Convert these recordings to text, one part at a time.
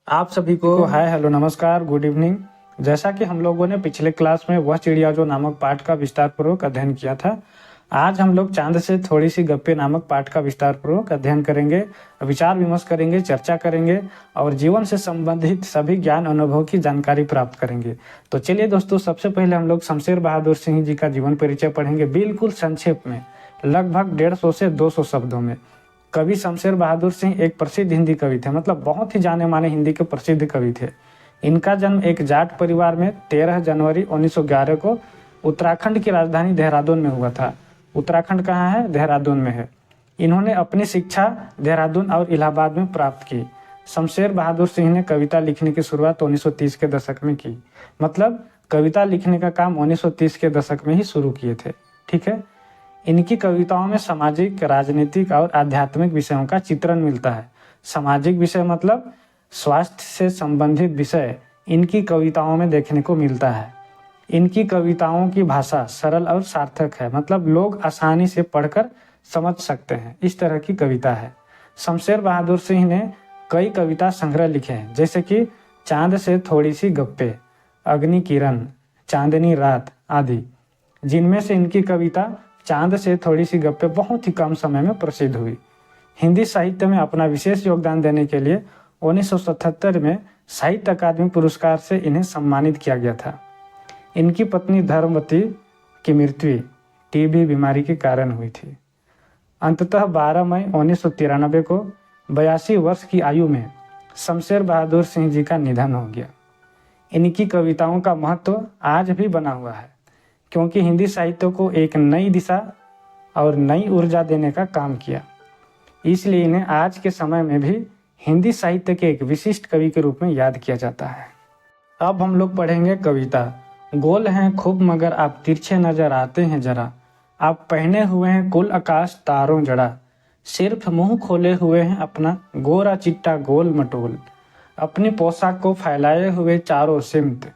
आप सभी को हाय हेलो नमस्कार गुड इवनिंग। जैसा कि हम लोगों ने पिछले क्लास में वह चिड़िया जो नामक पाठ का विस्तार पूर्वक अध्ययन किया था, आज हम लोग चांद से थोड़ी सी गप्पे नामक पाठ का विस्तार पूर्वक अध्ययन करेंगे, विचार विमर्श करेंगे, चर्चा करेंगे और जीवन से संबंधित सभी ज्ञान अनुभव की जानकारी प्राप्त करेंगे। तो चलिए दोस्तों, सबसे पहले हम लोग शमशेर बहादुर सिंह जी का जीवन परिचय पढ़ेंगे, बिल्कुल संक्षेप में, लगभग 150 से 200 शब्दों में। कवि शमशेर बहादुर सिंह एक प्रसिद्ध हिंदी कवि थे, मतलब बहुत ही जाने माने हिंदी के प्रसिद्ध कवि थे। इनका जन्म एक जाट परिवार में 13 जनवरी 1911 को उत्तराखंड की राजधानी देहरादून में हुआ था। उत्तराखंड कहाँ है? देहरादून में है। इन्होंने अपनी शिक्षा देहरादून और इलाहाबाद में प्राप्त की। शमशेर बहादुर सिंह ने कविता लिखने की शुरुआत 1930 के दशक में की, मतलब कविता लिखने का काम 1930 के दशक में ही शुरू किए थे। ठीक है। इनकी कविताओं में सामाजिक, राजनीतिक और आध्यात्मिक विषयों का चित्रण मिलता है। सामाजिक विषय मतलब स्वास्थ्य से संबंधित विषय इनकी कविताओं में देखने को मिलता है। इनकी कविताओं की भाषा सरल और सार्थक है, मतलब लोग आसानी से पढ़कर समझ सकते हैं, इस तरह की कविता है। शमशेर बहादुर सिंह ने कई कविता संग्रह लिखे हैं, जैसे कि चांद से थोड़ी सी गप्पे, अग्नि किरण, चांदनी रात आदि, जिनमें से इनकी कविता चांद से थोड़ी सी गप्पे बहुत ही कम समय में प्रसिद्ध हुई। हिंदी साहित्य में अपना विशेष योगदान देने के लिए 1977 में साहित्य अकादमी पुरस्कार से इन्हें सम्मानित किया गया था। इनकी पत्नी धर्मवती की मृत्यु टीबी बीमारी के कारण हुई थी। अंततः 12 मई 1993 को 82 वर्ष की आयु में शमशेर बहादुर सिंह जी का निधन हो गया। इनकी कविताओं का महत्व आज भी बना हुआ है, क्योंकि हिंदी साहित्य को एक नई दिशा और नई ऊर्जा देने का काम किया। इसलिए इन्हें आज के समय में भी हिंदी साहित्य के एक विशिष्ट कवि के रूप में याद किया जाता है। अब हम लोग पढ़ेंगे कविता। गोल हैं खूब मगर आप तिरछे नजर आते हैं जरा, आप पहने हुए हैं कुल आकाश तारों जड़ा, सिर्फ मुंह खोले हुए हैं अपना गोरा चिट्टा गोल मटोल, अपनी पोशाक को फैलाए हुए चारों सिमत,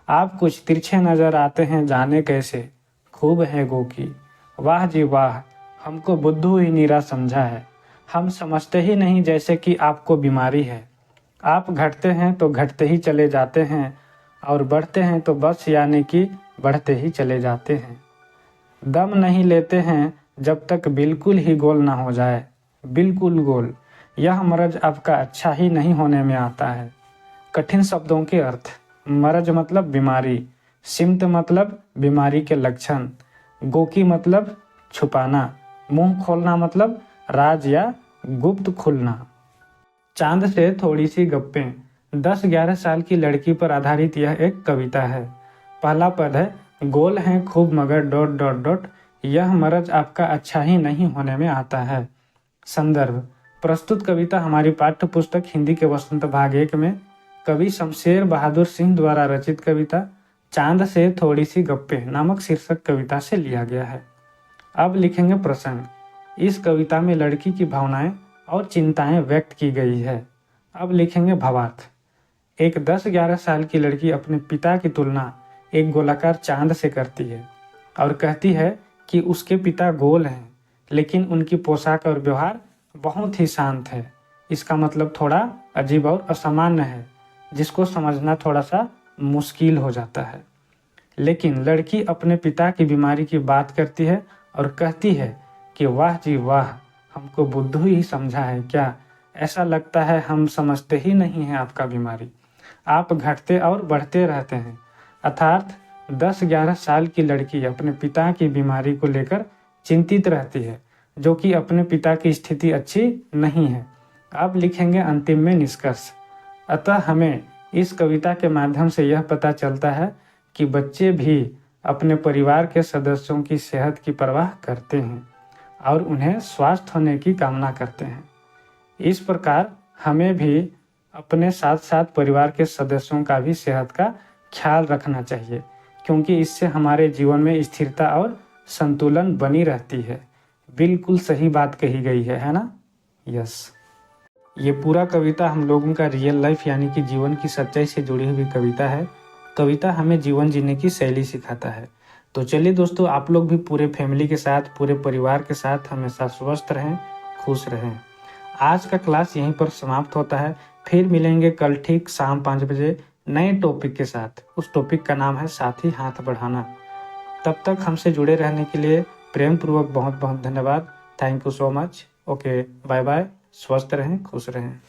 आप कुछ तिरछे नजर आते हैं जाने कैसे, खूब है गो की, वाह जी वाह, हमको बुद्धू ही नीरा समझा है, हम समझते ही नहीं जैसे कि आपको बीमारी है, आप घटते हैं तो घटते ही चले जाते हैं और बढ़ते हैं तो बस यानी कि बढ़ते ही चले जाते हैं, दम नहीं लेते हैं जब तक बिल्कुल ही गोल ना हो जाए, बिल्कुल गोल, यह मर्ज आपका अच्छा ही नहीं होने में आता है। कठिन शब्दों के अर्थ। मर्ज मतलब बीमारी, सिम्त मतलब बीमारी के लक्षण, गोकी मतलब छुपाना, मुंह खोलना मतलब राज या गुप्त खुलना। चांद से थोड़ी सी गप्पें 10-11 साल की लड़की पर आधारित यह एक कविता है। पहला पद है, गोल हैं खूब मगर डॉट डॉट डॉट, यह मर्ज आपका अच्छा ही नहीं होने में आता है। संदर्भ। प्रस्तुत कविता हमारी पाठ्य पुस्तक हिंदी के वसंत भाग 1 में कवि शमशेर बहादुर सिंह द्वारा रचित कविता चांद से थोड़ी सी गप्पे नामक शीर्षक कविता से लिया गया है। अब लिखेंगे प्रसंग। इस कविता में लड़की की भावनाएं और चिंताएं व्यक्त की गई है। अब लिखेंगे भावार्थ। एक 10-11 साल की लड़की अपने पिता की तुलना एक गोलाकार चांद से करती है और कहती है कि उसके पिता गोल हैं, लेकिन उनकी पोशाक और व्यवहार बहुत ही शांत है। इसका मतलब थोड़ा अजीब और असामान्य है, जिसको समझना थोड़ा सा मुश्किल हो जाता है। लेकिन लड़की अपने पिता की बीमारी की बात करती है और कहती है कि वाह जी वाह, हमको बुद्धू ही समझा है क्या, ऐसा लगता है हम समझते ही नहीं हैं आपका बीमारी, आप घटते और बढ़ते रहते हैं। अर्थात 10-11 साल की लड़की अपने पिता की बीमारी को लेकर चिंतित रहती है, जो कि अपने पिता की स्थिति अच्छी नहीं है। अब लिखेंगे अंतिम में निष्कर्ष। अतः हमें इस कविता के माध्यम से यह पता चलता है कि बच्चे भी अपने परिवार के सदस्यों की सेहत की परवाह करते हैं और उन्हें स्वस्थ होने की कामना करते हैं। इस प्रकार हमें भी अपने साथ साथ परिवार के सदस्यों का भी सेहत का ख्याल रखना चाहिए, क्योंकि इससे हमारे जीवन में स्थिरता और संतुलन बनी रहती है। बिल्कुल सही बात कही गई है ना? यस। ये पूरा कविता हम लोगों का रियल लाइफ यानी कि जीवन की सच्चाई से जुड़ी हुई कविता है। कविता हमें जीवन जीने की शैली सिखाता है। तो चलिए दोस्तों, आप लोग भी पूरे फैमिली के साथ, पूरे परिवार के साथ हमेशा स्वस्थ रहें, खुश रहें। आज का क्लास यहीं पर समाप्त होता है। फिर मिलेंगे कल ठीक शाम 5 बजे नए टॉपिक के साथ। उस टॉपिक का नाम है साथी हाथ बढ़ाना। तब तक हमसे जुड़े रहने के लिए प्रेम पूर्वक बहुत बहुत धन्यवाद। Thank you so much. Okay, bye bye. स्वस्थ रहें, खुश रहें।